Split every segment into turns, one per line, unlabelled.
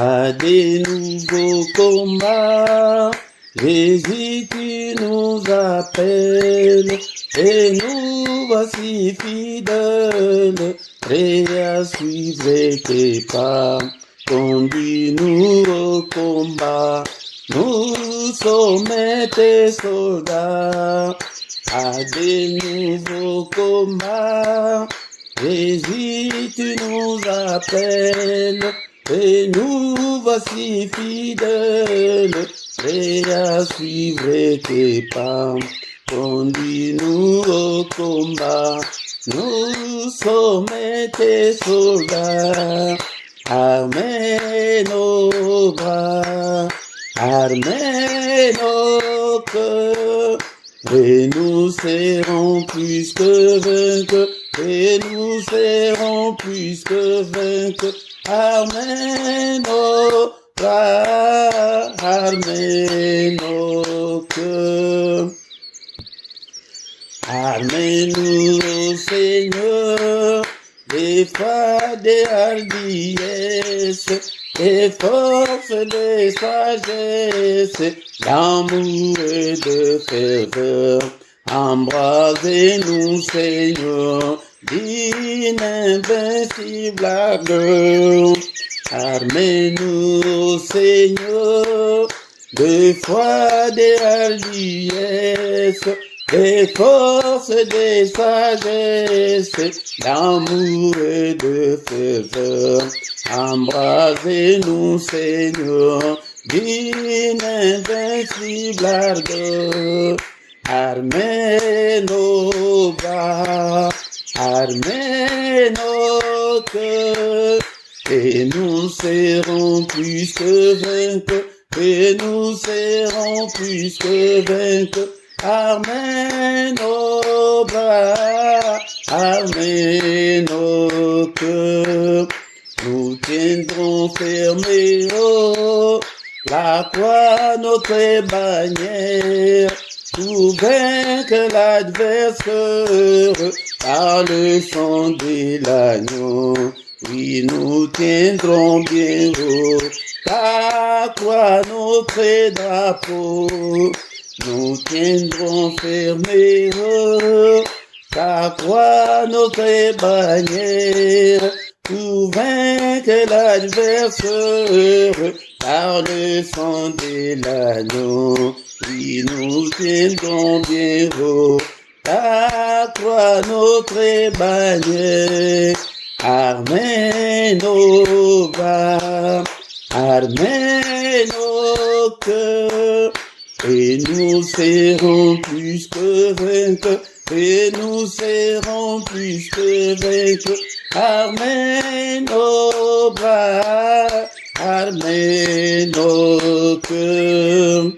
à des nouveaux combats. Jésus, tu nous appelles, et nous voici fidèles, prêts à suivre tes pas. Conduis-nous au combat, nous sommes tes soldats, à des nouveaux combats. Jésus, tu nous appelles, et nous voici fidèles, prêts à suivre tes pas. Conduis-nous au combat, nous sommes tes soldats. Armez nos bras, armez nos cœurs, et nous serons plus que vainqueurs, et nous serons plus que vainqueurs. Armez nos bras, armez nos cœurs. Armez-nous, Seigneur, des foi, des hardiesses, des forces, des sagesses, d'amour et de ferveur. Embrasez-nous, Seigneur, d'invincible ardeur. Armez-nous, Seigneur, de foi, des hardiesses, des forces, des sagesses, d'amour et de ferveur. Embrasez-nous, Seigneur, d'une invincible ardeur. Armez nos bras, armez nos cœurs, et nous serons plus que vainqueurs, et nous serons plus que vainqueurs. Armez nos bras, armez nos cœurs, nous tiendrons fermés, oh, la croix, notre bannière, pour vaincre l'adversaire, par le sang de l'agneau. Oui, nous tiendrons bien haut, ta croix, notre drapeau. Nous tiendrons fermés, oh, ta croix, notre bannière, pour vaincre l'adversaire, par le sang de l'agneau. Oui, nous tiendrons bien haut, ta croix, notre bannière. Armez nos bras, armez nos cœurs, et nous serons plus que vainqueurs, et nous serons plus que vainqueurs. Armez nos bras, armez nos cœurs.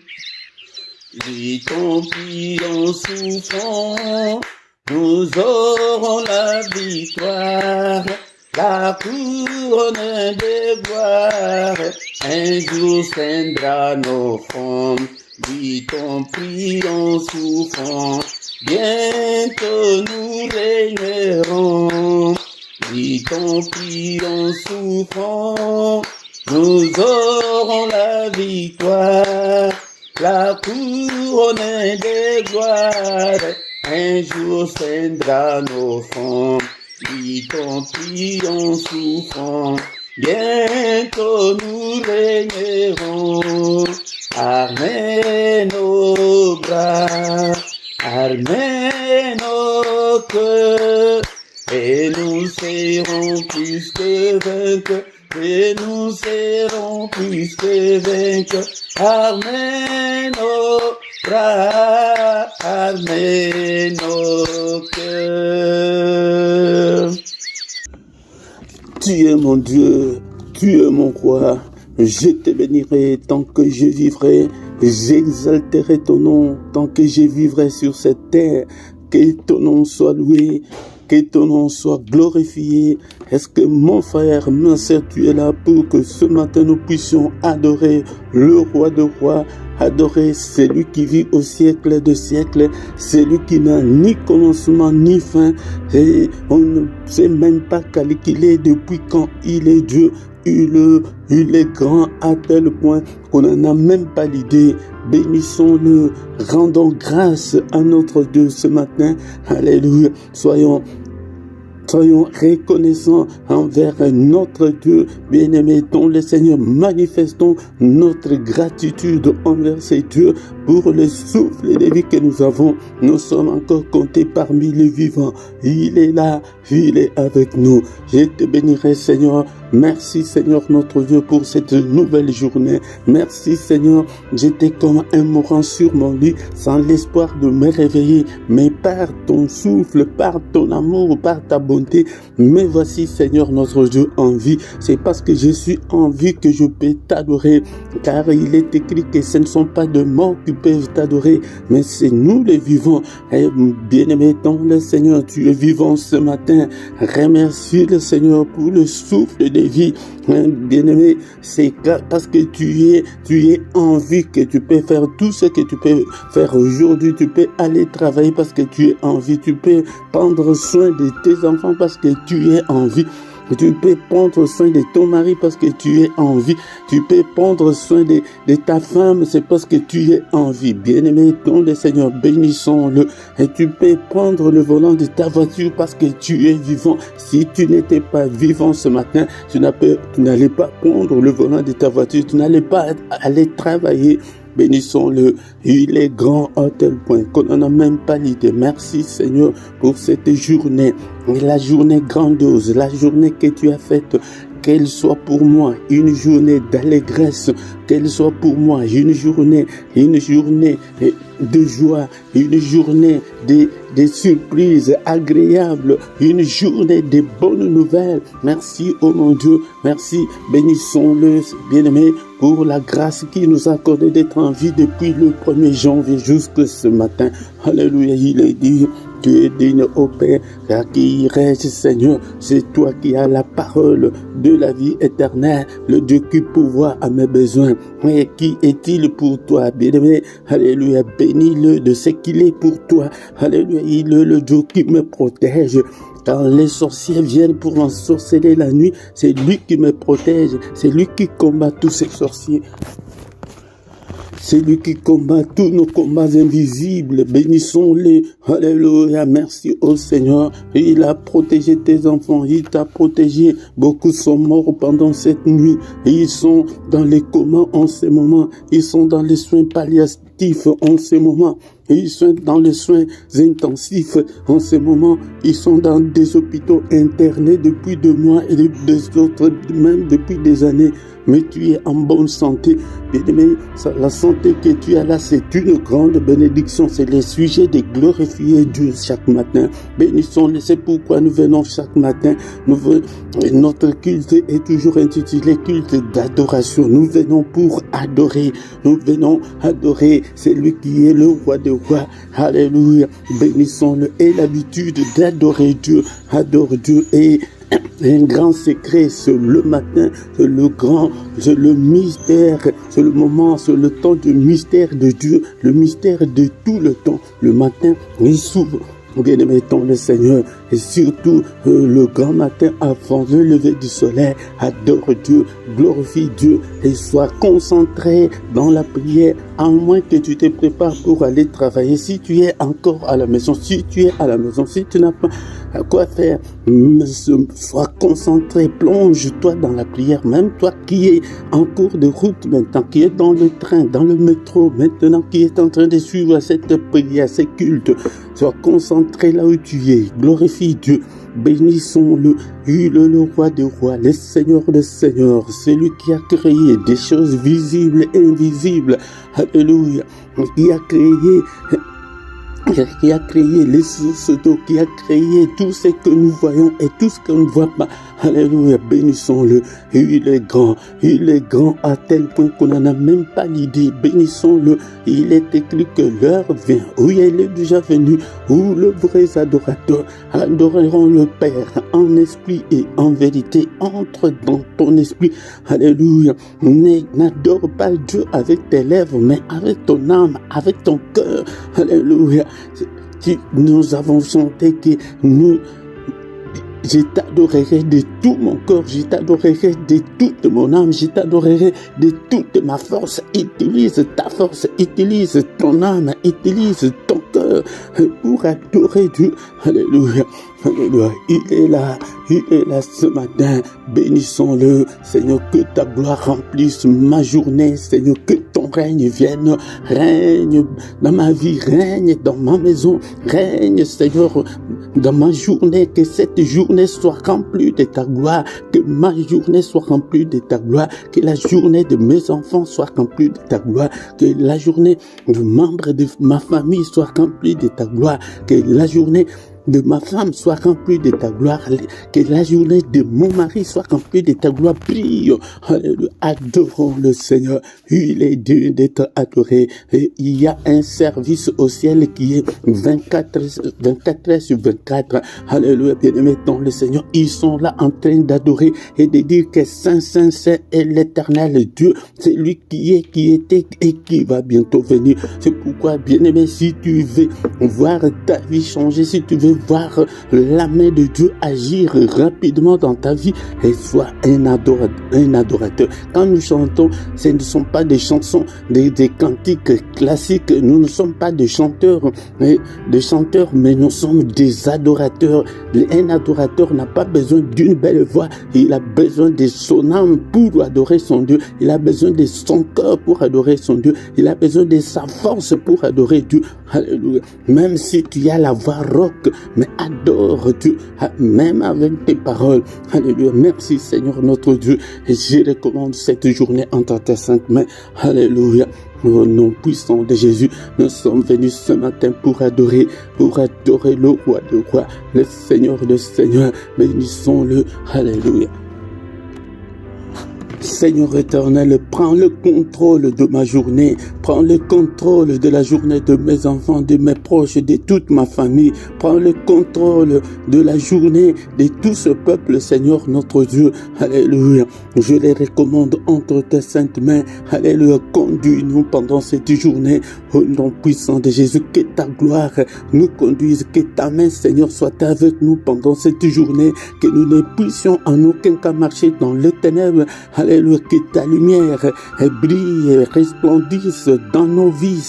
Lui compris en souffrant, nous aurons la victoire, la couronne de gloire, un jour ceindra nos fronts. Dit ton prix en souffrant, bientôt nous régnerons. Dit ton prix en souffrant, nous aurons la victoire, la couronne de gloire, un jour ceindra nos fronts. Dit ton prix en souffrant, bientôt nous régnerons. Armez nos bras, armez nos cœurs, et nous serons plus que vainqueurs, et nous serons plus que vainqueurs. Armez nos bras, armez nos cœurs. Tu es mon Dieu, tu es mon roi. Je te bénirai tant que je vivrai, j'exalterai ton nom tant que je vivrai sur cette terre. Que ton nom soit loué, que ton nom soit glorifié. Est-ce que mon frère, ma sœur, tu es là pour que ce matin nous puissions adorer le roi de rois, adorer celui qui vit au siècle de siècles, celui qui n'a ni commencement ni fin, et on ne sait même pas calculer depuis quand il est Dieu. Il est grand à tel point qu'on n'en a même pas l'idée. Bénissons-le, rendons grâce à notre Dieu ce matin. Alléluia. Soyons reconnaissants envers notre Dieu bien-aimé, dont le Seigneur. Manifestons notre gratitude envers ces dieux pour le souffle de vie que nous avons. Nous sommes encore comptés parmi les vivants. Il est là, il est avec nous. Je te bénirai, Seigneur. Merci, Seigneur, notre Dieu, pour cette nouvelle journée. Merci, Seigneur. J'étais comme un mourant sur mon lit, sans l'espoir de me réveiller. Mais par ton souffle, par ton amour, par ta bonté, me voici, Seigneur, notre Dieu, en vie. C'est parce que je suis en vie que je peux t'adorer. Car il est écrit que ce ne sont pas de morts qui peuvent t'adorer, mais c'est nous les vivants. Et bien-aimé dans le Seigneur, tu es vivant ce matin. Remercie le Seigneur pour le souffle de vie. Bien-aimé, c'est parce que tu es en vie que tu peux faire tout ce que tu peux faire aujourd'hui. Tu peux aller travailler parce que tu es en vie. Tu peux prendre soin de tes enfants parce que tu es en vie. Tu peux prendre soin de ton mari parce que tu es en vie. Tu peux prendre soin de ta femme, c'est parce que tu es en vie. Bien-aimé, ton le Seigneur, bénissons-le. Et tu peux prendre le volant de ta voiture parce que tu es vivant. Si tu n'étais pas vivant ce matin, tu n'allais pas prendre le volant de ta voiture, tu n'allais pas aller travailler. Bénissons-le, il est grand à tel point qu'on n'en a même pas l'idée. Merci Seigneur pour cette journée, la journée grandiose, la journée que tu as faite. Qu'elle soit pour moi une journée d'allégresse, qu'elle soit pour moi une journée de joie, une journée de surprises agréables, une journée de bonnes nouvelles. Merci, oh mon Dieu, merci. Bénissons-le, bien-aimé, pour la grâce qu'il nous a accordée d'être en vie depuis le 1er janvier jusqu'à ce matin. Alléluia, il est dit. Tu es digne, ô Père, car qui reste, Seigneur, c'est toi qui as la parole de la vie éternelle, le Dieu qui pourvoit à mes besoins. Et qui est-il pour toi, bien-aimé? Alléluia, bénis-le de ce qu'il est pour toi. Alléluia, il est le Dieu qui me protège. Quand les sorciers viennent pour ensorceler la nuit, c'est lui qui me protège, c'est lui qui combat tous ces sorciers. C'est lui qui combat tous nos combats invisibles. Bénissons-les. Alléluia. Merci au Seigneur. Il a protégé tes enfants. Il t'a protégé. Beaucoup sont morts pendant cette nuit. Et ils sont dans les comas en ce moment. Ils sont dans les soins palliatifs en ce moment. Et ils sont dans les soins intensifs en ce moment. Ils sont dans des hôpitaux internés depuis 2 mois et des autres même depuis des années. Mais tu es en bonne santé. Bien-aimé, la santé que tu as là, c'est une grande bénédiction. C'est le sujet de glorifier Dieu chaque matin. Bénissons-le. C'est pourquoi nous venons chaque matin. Notre culte est toujours intitulé culte d'adoration. Nous venons pour adorer. Nous venons adorer celui qui est le roi des rois. Alléluia. Bénissons-le. Et l'habitude d'adorer Dieu. Adore Dieu. Et un grand secret, c'est le matin, c'est le mystère, c'est le moment, c'est le temps du mystère de Dieu, le mystère de tout le temps. Le matin, il s'ouvre. Bien-aimé dans le Seigneur, et surtout le grand matin avant le lever du soleil, adore Dieu, glorifie Dieu et sois concentré dans la prière, à moins que tu te prépares pour aller travailler. Si tu es encore à la maison, si tu n'as pas à quoi faire, sois concentré, plonge-toi dans la prière, même toi qui es en cours de route maintenant, qui est dans le train, dans le métro maintenant, qui est en train de suivre cette prière, ce culte, sois concentré là où tu es, glorifie Dieu, bénissons-le, il est le roi des rois, le Seigneur des seigneurs, celui qui a créé des choses visibles et invisibles, alléluia, qui a créé qui a créé les sources d'eau, qui a créé tout ce que nous voyons et tout ce qu'on ne voit pas. Alléluia, bénissons-le. Il est grand à tel point qu'on n'en a même pas l'idée. Bénissons-le. Il est écrit que l'heure vient, oui, elle est déjà venue, où le vrai adorateur adoreront le Père en esprit et en vérité. Entre dans ton esprit. Alléluia. N'adore pas Dieu avec tes lèvres, mais avec ton âme, avec ton cœur. Alléluia. Nous avons chanté que je t'adorerai de tout mon corps, je t'adorerai de toute mon âme, je t'adorerai de toute ma force. Utilise ta force, utilise ton âme, utilise ton cœur pour adorer Dieu. Alléluia. Alléluia. Il est là ce matin. Bénissons-le, Seigneur, que ta gloire remplisse ma journée, Seigneur, que ton règne vienne, règne dans ma vie, règne dans ma maison, règne, Seigneur, dans ma journée, que cette journée soit remplie de ta gloire, que ma journée soit remplie de ta gloire, que la journée de mes enfants soit remplie de ta gloire, que la journée de membres de ma famille soit remplie de ta gloire, que la journée de ma femme soit remplie de ta gloire, que la journée de mon mari soit remplie de ta gloire. Prie, alléluia, adorons le Seigneur. Il est digne d'être adoré. Et il y a un service au ciel qui est 24 heures sur 24. Alléluia, bien-aimés dans le Seigneur. Ils sont là en train d'adorer et de dire que Saint, Saint, Saint est l'éternel Dieu. C'est lui qui est, qui était et qui va bientôt venir. C'est pourquoi, bien-aimé, si tu veux voir ta vie changer, si tu veux voir la main de Dieu agir rapidement dans ta vie, et sois un adorateur. Quand nous chantons, ce ne sont pas des chansons, des cantiques classiques. Nous ne sommes pas des chanteurs, mais nous sommes des adorateurs. Un adorateur n'a pas besoin d'une belle voix, il a besoin de son âme pour adorer son Dieu. Il a besoin de son cœur pour adorer son Dieu. Il a besoin de sa force pour adorer Dieu. Alléluia. Même si tu as la voix rauque, mais adore Dieu, même avec tes paroles. Alléluia. Merci Seigneur notre Dieu. Et je recommande cette journée entre tes saintes mains. Alléluia. Au nom puissant de Jésus, nous sommes venus ce matin pour adorer le roi de rois, le Seigneur de seigneurs. Bénissons-le. Alléluia. Seigneur éternel, prends le contrôle de ma journée, prends le contrôle de la journée de mes enfants, de mes proches, de toute ma famille, prends le contrôle de la journée de tout ce peuple, Seigneur notre Dieu. Alléluia. Je les recommande entre tes saintes mains. Alléluia. Conduis-nous pendant cette journée au nom puissant de Jésus. Que ta gloire nous conduise, que ta main, Seigneur, soit avec nous pendant cette journée, que nous ne puissions en aucun cas marcher dans les ténèbres. Alléluia, que ta lumière brille et resplendisse dans nos vies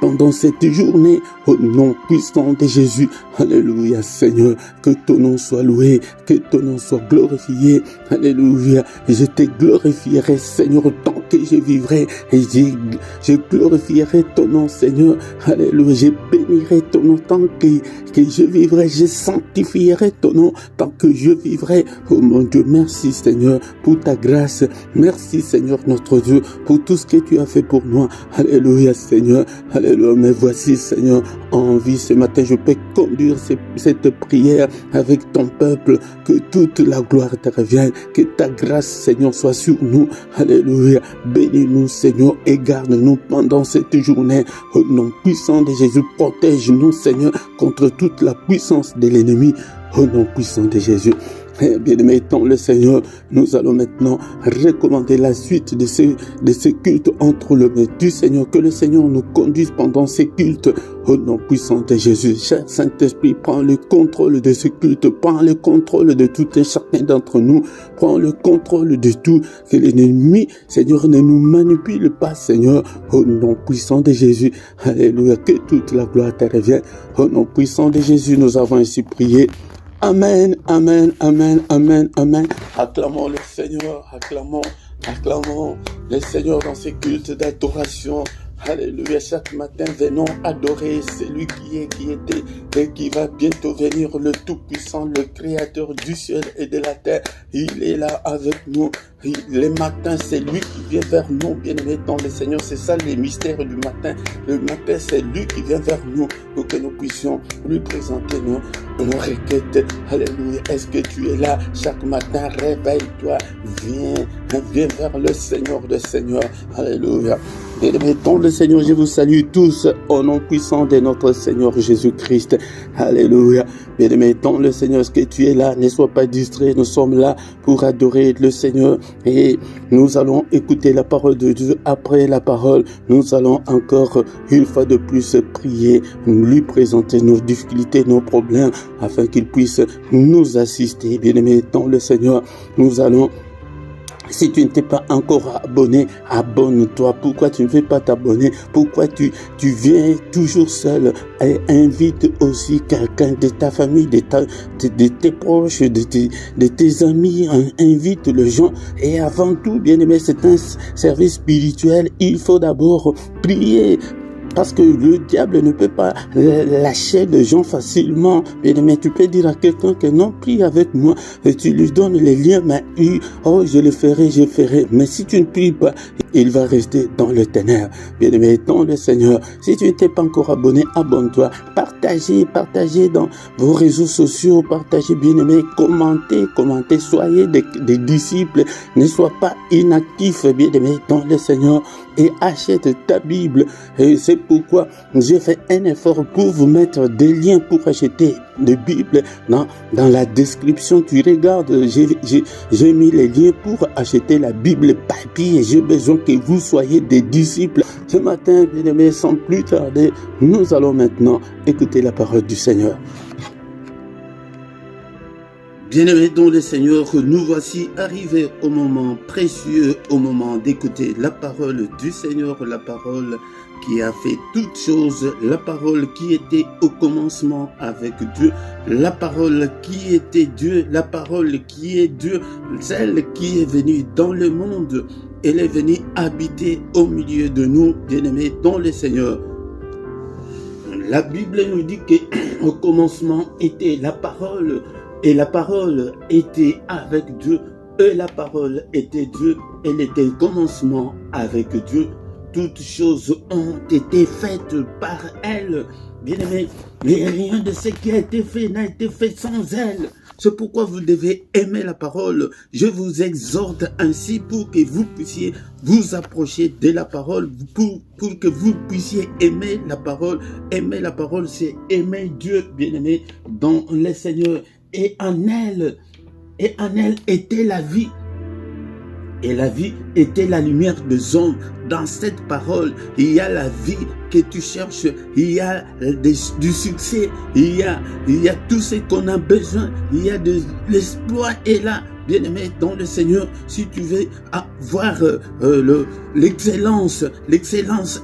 pendant cette journée, au nom puissant de Jésus. Alléluia, Seigneur, que ton nom soit loué, que ton nom soit glorifié. Alléluia, je te glorifierai, Seigneur, tant que je vivrai, et je glorifierai ton nom, Seigneur. Alléluia, je bénirai ton nom tant que je vivrai, je sanctifierai ton nom tant que je vivrai. Oh mon Dieu, merci Seigneur pour ta grâce. Merci Seigneur notre Dieu pour tout ce que tu as fait pour moi. Alléluia Seigneur. Alléluia. Mais voici Seigneur, en vie ce matin, je peux conduire cette prière avec ton peuple. Que toute la gloire te revienne. Que ta grâce Seigneur soit sur nous. Alléluia. Bénis-nous Seigneur et garde-nous pendant cette journée. Au nom puissant de Jésus, protège-nous Seigneur contre toute la puissance de l'ennemi. Au nom puissant de Jésus. Bien-aimés dans le Seigneur, nous allons maintenant recommander la suite de ce culte entre les mains du Seigneur. Que le Seigneur nous conduise pendant ces cultes au nom puissant de Jésus. Cher Saint-Esprit, prends le contrôle de ce culte, prends le contrôle de tout et chacun d'entre nous, prends le contrôle de tout, que l'ennemi, Seigneur, ne nous manipule pas, Seigneur, au nom puissant de Jésus. Alléluia, que toute la gloire te revienne. Au nom puissant de Jésus, nous avons ainsi prié. Amen, amen, amen, amen, amen. Acclamons le Seigneur, acclamons le Seigneur dans ces cultes d'adoration. Alléluia, chaque matin venons adorer celui qui est, qui était et qui va bientôt venir, le Tout-Puissant, le Créateur du ciel et de la terre. Il est là avec nous. Les matins, c'est lui qui vient vers nous, bien-aimés dans le Seigneur. C'est ça les mystères du matin. Le matin, c'est lui qui vient vers nous pour que nous puissions lui présenter nos requêtes. Alléluia. Est-ce que tu es là chaque matin? Réveille-toi. Viens vers le Seigneur des Seigneurs. Alléluia. Bien-aimés dans le Seigneur, je vous salue tous au nom puissant de notre Seigneur Jésus-Christ. Alléluia. Bien-aimés dans le Seigneur, est-ce que tu es là? Ne sois pas distrait. Nous sommes là pour adorer le Seigneur. Et nous allons écouter la parole de Dieu. Après la parole, nous allons encore une fois de plus prier, lui présenter nos difficultés, nos problèmes, afin qu'il puisse nous assister. Bien-aimés dans le Seigneur, nous allons... Si tu ne t'es pas encore abonné, abonne-toi. Pourquoi tu ne veux pas t'abonner? Pourquoi tu viens toujours seul? Et invite aussi quelqu'un de ta famille, de tes proches, de tes amis. Invite les gens. Et avant tout, bien aimé, c'est un service spirituel. Il faut d'abord prier. Parce que le diable ne peut pas lâcher les gens facilement. Mais tu peux dire à quelqu'un que non, prie avec moi. Et tu lui donnes les liens. Mais je le ferai, je ferai. Mais si tu ne pries pas, il va rester dans le ténèbres. Bien-aimé, dans le Seigneur. Si tu ne t'es pas encore abonné, abonne-toi. Partagez dans vos réseaux sociaux. Partagez, bien-aimé. Commentez. Soyez des disciples. Ne sois pas inactif, bien-aimé, dans le Seigneur. Et achète ta Bible. Et c'est pourquoi j'ai fait un effort pour vous mettre des liens pour acheter de Bible dans la description. Tu regardes, j'ai mis les liens pour acheter la Bible papier. J'ai besoin que vous soyez des disciples. Ce matin, bien aimés, sans plus tarder, nous allons maintenant écouter la parole du Seigneur. Bien-aimés dans le Seigneur, nous voici arrivés au moment précieux, au moment d'écouter la parole du Seigneur, la parole qui a fait toutes choses, la parole qui était au commencement avec Dieu, la parole qui était Dieu, la parole qui est Dieu, celle qui est venue dans le monde, elle est venue habiter au milieu de nous, bien-aimés dans le Seigneur. La Bible nous dit qu'au commencement était la parole, et la parole était avec Dieu, et la parole était Dieu, elle était au commencement avec Dieu. Toutes choses ont été faites par elle. Bien-aimés, mais rien de ce qui a été fait n'a été fait sans elle. C'est pourquoi vous devez aimer la parole. Je vous exhorte ainsi pour que vous puissiez vous approcher de la parole, pour que vous puissiez aimer la parole. Aimer la parole, c'est aimer Dieu, bien-aimé, dans le Seigneur. Et en elle était la vie. Et la vie était la lumière des hommes. Dans cette parole, il y a la vie que tu cherches, il y a du succès, il y a tout ce qu'on a besoin, il y a de l'espoir est là. Bien-aimé dans le Seigneur, si tu veux avoir l'excellence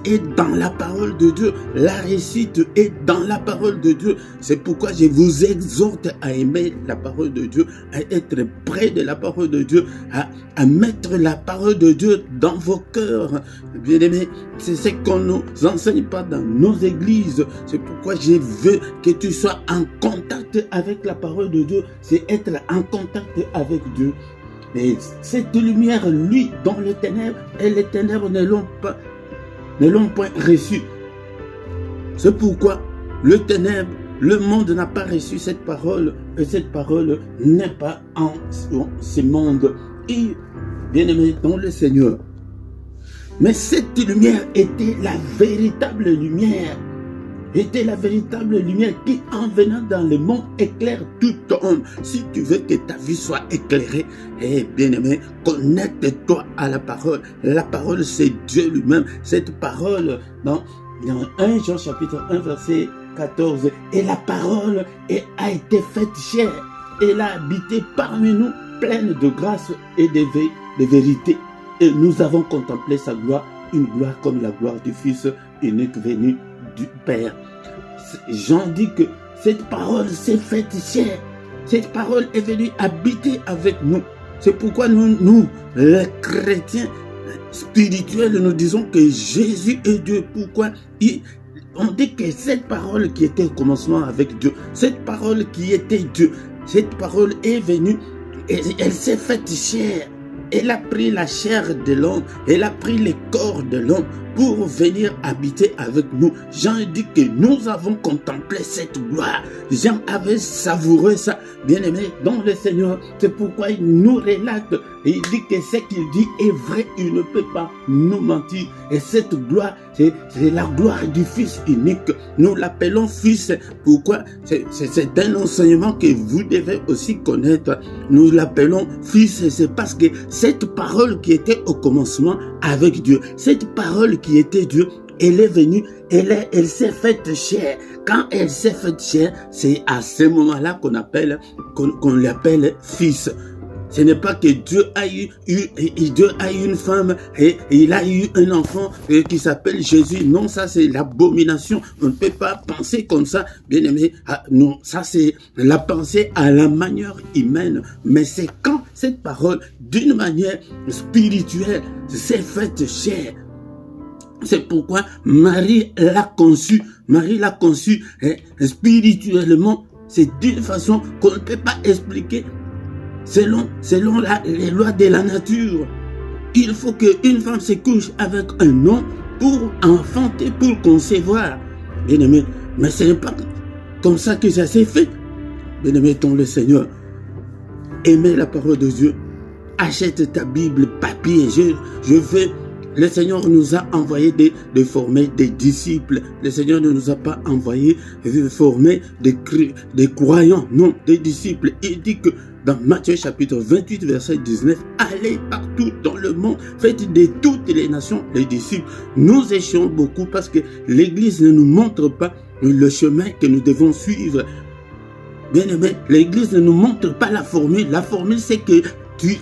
est dans la parole de Dieu. La réussite est dans la parole de Dieu. C'est pourquoi je vous exhorte à aimer la parole de Dieu, à être près de la parole de Dieu, à mettre la parole de Dieu dans vos cœurs. Bien-aimé, c'est ce qu'on ne nous enseigne pas dans nos églises. C'est pourquoi je veux que tu sois en contact avec la parole de Dieu. C'est être en contact avec Dieu. Et cette lumière, lui, dans les ténèbres, et les ténèbres ne l'ont point reçu. C'est pourquoi le ténèbre, le monde n'a pas reçu cette parole, et cette parole n'est pas en ce monde. Et, bien-aimé dans le Seigneur, mais cette lumière était la véritable lumière. Était la véritable lumière qui, en venant dans le monde, éclaire tout homme. Si tu veux que ta vie soit éclairée, bien-aimé, connecte-toi à la parole. La parole, c'est Dieu lui-même. Cette parole, dans 1 Jean chapitre 1, verset 14, et la parole a été faite chair. Elle a habité parmi nous, pleine de grâce et de vérité. Et nous avons contemplé sa gloire, une gloire comme la gloire du Fils unique venu du Père. Jean dit que cette parole s'est faite chair. Cette parole est venue habiter avec nous. C'est pourquoi nous, les chrétiens spirituels, nous disons que Jésus est Dieu. Pourquoi on dit que cette parole qui était au commencement avec Dieu, cette parole qui était Dieu, cette parole est venue et elle s'est faite chair. Elle a pris la chair de l'homme, elle a pris les corps de l'homme pour venir habiter avec nous. Jean dit que nous avons contemplé cette gloire. Jean avait savouré ça, bien-aimé, dans le Seigneur. C'est pourquoi il nous relate. Et il dit que ce qu'il dit est vrai, il ne peut pas nous mentir. Et cette gloire, c'est la gloire du Fils unique. Nous l'appelons Fils. Pourquoi? C'est un enseignement que vous devez aussi connaître. Nous l'appelons Fils, c'est parce que cette parole qui était au commencement avec Dieu, cette parole qui était Dieu, elle est venue, elle s'est faite chair. Quand elle s'est faite chair, c'est à ce moment-là qu'on l'appelle Fils. Ce n'est pas que Dieu a eu une femme et il a eu un enfant qui s'appelle Jésus. Non, ça c'est l'abomination. On ne peut pas penser comme ça, bien aimé. Non, ça c'est la pensée à la manière humaine. Mais c'est quand cette parole, d'une manière spirituelle, s'est faite chair. C'est pourquoi Marie l'a conçu. Marie l'a conçu spirituellement. C'est d'une façon qu'on ne peut pas expliquer. Selon les lois de la nature, il faut qu'une femme se couche avec un homme pour enfanter, pour concevoir. Bien-aimé, mais ce n'est pas comme ça que ça s'est fait. Bien-aimé, dans le Seigneur, aimez la parole de Dieu. Achète ta Bible papier. Je veux. Le Seigneur nous a envoyé de former des disciples. Le Seigneur ne nous a pas envoyé de former des croyants. Non, des disciples. Il dit que dans Matthieu chapitre 28, verset 19, allez partout dans le monde, faites de toutes les nations les disciples. Nous échouons beaucoup parce que l'Église ne nous montre pas le chemin que nous devons suivre. Bien aimé, l'Église ne nous montre pas la formule. La formule, c'est que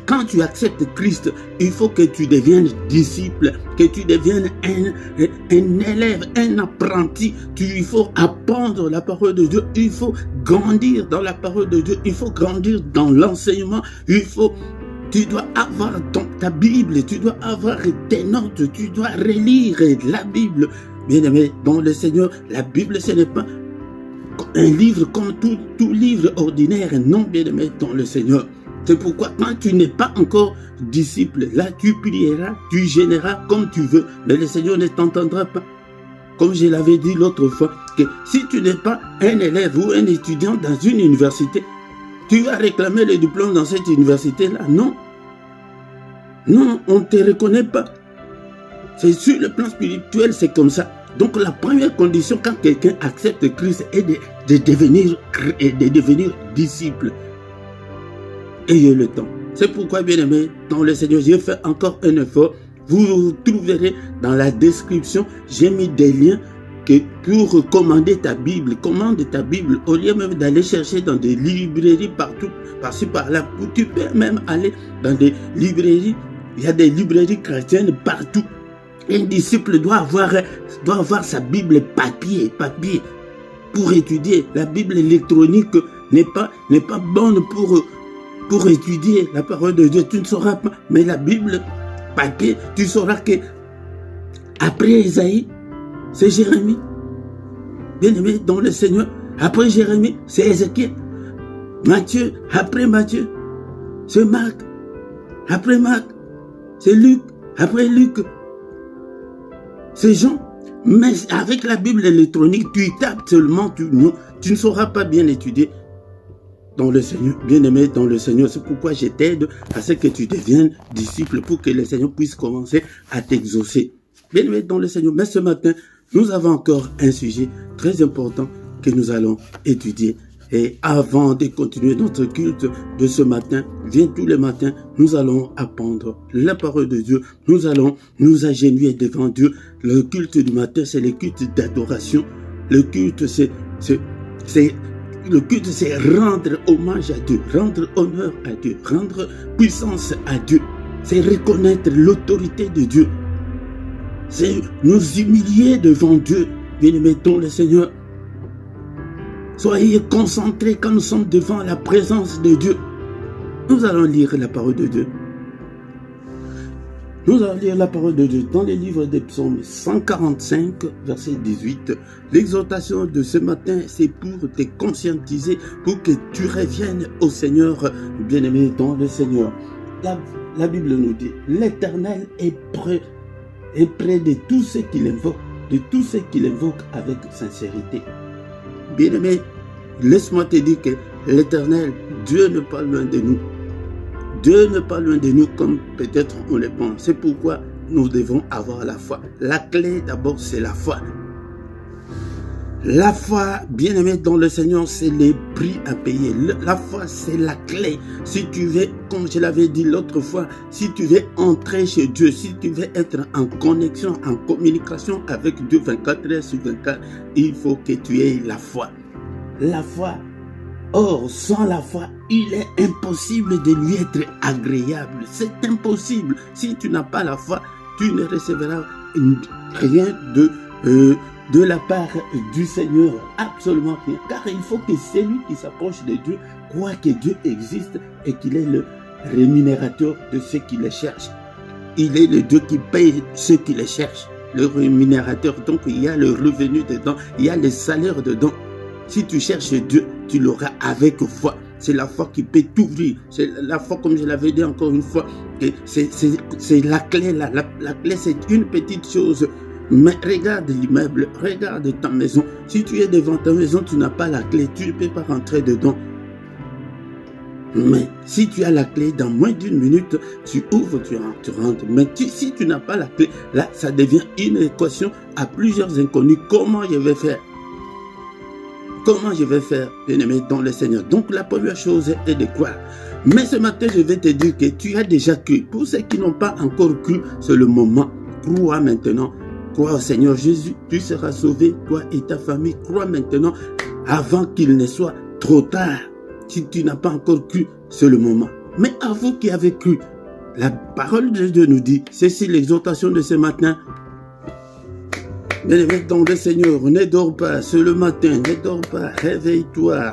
quand tu acceptes Christ, il faut que tu deviennes disciple, que tu deviennes un élève, un apprenti. Il faut apprendre la parole de Dieu, il faut grandir dans la parole de Dieu, il faut grandir dans l'enseignement, tu dois avoir ta Bible, tu dois avoir tes notes, tu dois relire la Bible. Bien aimé, dans le Seigneur, la Bible, ce n'est pas un livre comme tout livre ordinaire. Non, bien aimé, dans le Seigneur. C'est pourquoi quand tu n'es pas encore disciple, là tu prieras, tu gêneras comme tu veux, mais le Seigneur ne t'entendra pas. Comme je l'avais dit l'autre fois, que si tu n'es pas un élève ou un étudiant dans une université, tu vas réclamer le diplôme dans cette université-là. Non. Non, on ne te reconnaît pas. C'est sur le plan spirituel, c'est comme ça. Donc la première condition quand quelqu'un accepte Christ est de devenir disciple. Ayez le temps. C'est pourquoi, bien aimé, dans le Seigneur, j'ai fait encore un effort. Vous trouverez dans la description, j'ai mis des liens pour commander ta Bible. Commande ta Bible, au lieu même d'aller chercher dans des librairies partout, par-ci par-là. Tu peux même aller dans des librairies. Il y a des librairies chrétiennes partout. Un disciple doit avoir sa Bible papier pour étudier. La Bible électronique n'est pas bonne pour étudier la parole de Dieu. Tu ne sauras pas. Mais la Bible papier, tu sauras que après Esaïe, c'est Jérémie. Bien-aimé dans le Seigneur. Après Jérémie, c'est Ézéchiel. Matthieu, après Matthieu, c'est Marc. Après Marc, c'est Luc. Après Luc, c'est Jean. Mais avec la Bible électronique, tu y tapes seulement, tu ne sauras pas bien étudier. Dans le Seigneur, bien-aimé dans le Seigneur, c'est pourquoi je t'aide à ce que tu deviennes disciple pour que le Seigneur puisse commencer à t'exaucer. Bien-aimé dans le Seigneur, mais ce matin, nous avons encore un sujet très important que nous allons étudier. Et avant de continuer notre culte de ce matin, viens tous les matins, nous allons apprendre la parole de Dieu. Nous allons nous agenouiller devant Dieu. Le culte du matin, c'est le culte d'adoration. Le culte, c'est rendre hommage à Dieu, rendre honneur à Dieu, rendre puissance à Dieu. C'est reconnaître l'autorité de Dieu. C'est nous humilier devant Dieu. Bien-aimés dans le Seigneur. Soyez concentrés quand nous sommes devant la présence de Dieu. Nous allons lire la parole de Dieu. Nous allons lire la parole de Dieu dans le livre des psaumes 145, verset 18. L'exhortation de ce matin, c'est pour te conscientiser, pour que tu reviennes au Seigneur, bien-aimé dans le Seigneur. la Bible nous dit, l'Éternel est près de tous ceux qui l'invoquent, avec sincérité. Bien-aimé, laisse-moi te dire que l'Éternel, Dieu n'est pas loin de nous. Dieu n'est pas loin de nous comme peut-être on le pense. C'est pourquoi nous devons avoir la foi. La clé d'abord, c'est la foi. La foi, bien-aimé dans le Seigneur, c'est les prix à payer. La foi, c'est la clé. Si tu veux, comme je l'avais dit l'autre fois, si tu veux entrer chez Dieu, si tu veux être en connexion, en communication avec Dieu 24 heures sur 24, il faut que tu aies la foi. La foi. Or, sans la foi, il est impossible de lui être agréable. C'est impossible. Si tu n'as pas la foi, tu ne recevras rien de la part du Seigneur, absolument rien. Car il faut que celui qui s'approche de Dieu croit que Dieu existe et qu'il est le rémunérateur de ceux qui le cherchent. Il est le Dieu qui paye ceux qui le cherchent. Le rémunérateur, donc il y a le revenu dedans, il y a le salaire dedans. Si tu cherches Dieu, tu l'auras avec foi. C'est la foi qui peut t'ouvrir. C'est la foi, comme je l'avais dit encore une fois, c'est la clé là. La clé, c'est une petite chose. Mais regarde l'immeuble, regarde ta maison. Si tu es devant ta maison, tu n'as pas la clé, tu ne peux pas rentrer dedans. Mais si tu as la clé, dans moins d'une minute, tu ouvres, tu rentres. Mais si tu n'as pas la clé, là, ça devient une équation à plusieurs inconnus. Comment je vais faire? Comment je vais faire, bien-aimé, dans le Seigneur? Donc, la première chose est de croire. Mais ce matin, je vais te dire que tu as déjà cru. Pour ceux qui n'ont pas encore cru, c'est le moment. Crois maintenant. Crois au Seigneur Jésus. Tu seras sauvé, toi et ta famille. Crois maintenant, avant qu'il ne soit trop tard. Si tu n'as pas encore cru, c'est le moment. Mais à vous qui avez cru, la parole de Dieu nous dit, c'est l'exhortation de ce matin. Bien-aimé dans le Seigneur, ne dors pas, c'est le matin, ne dors pas, réveille-toi,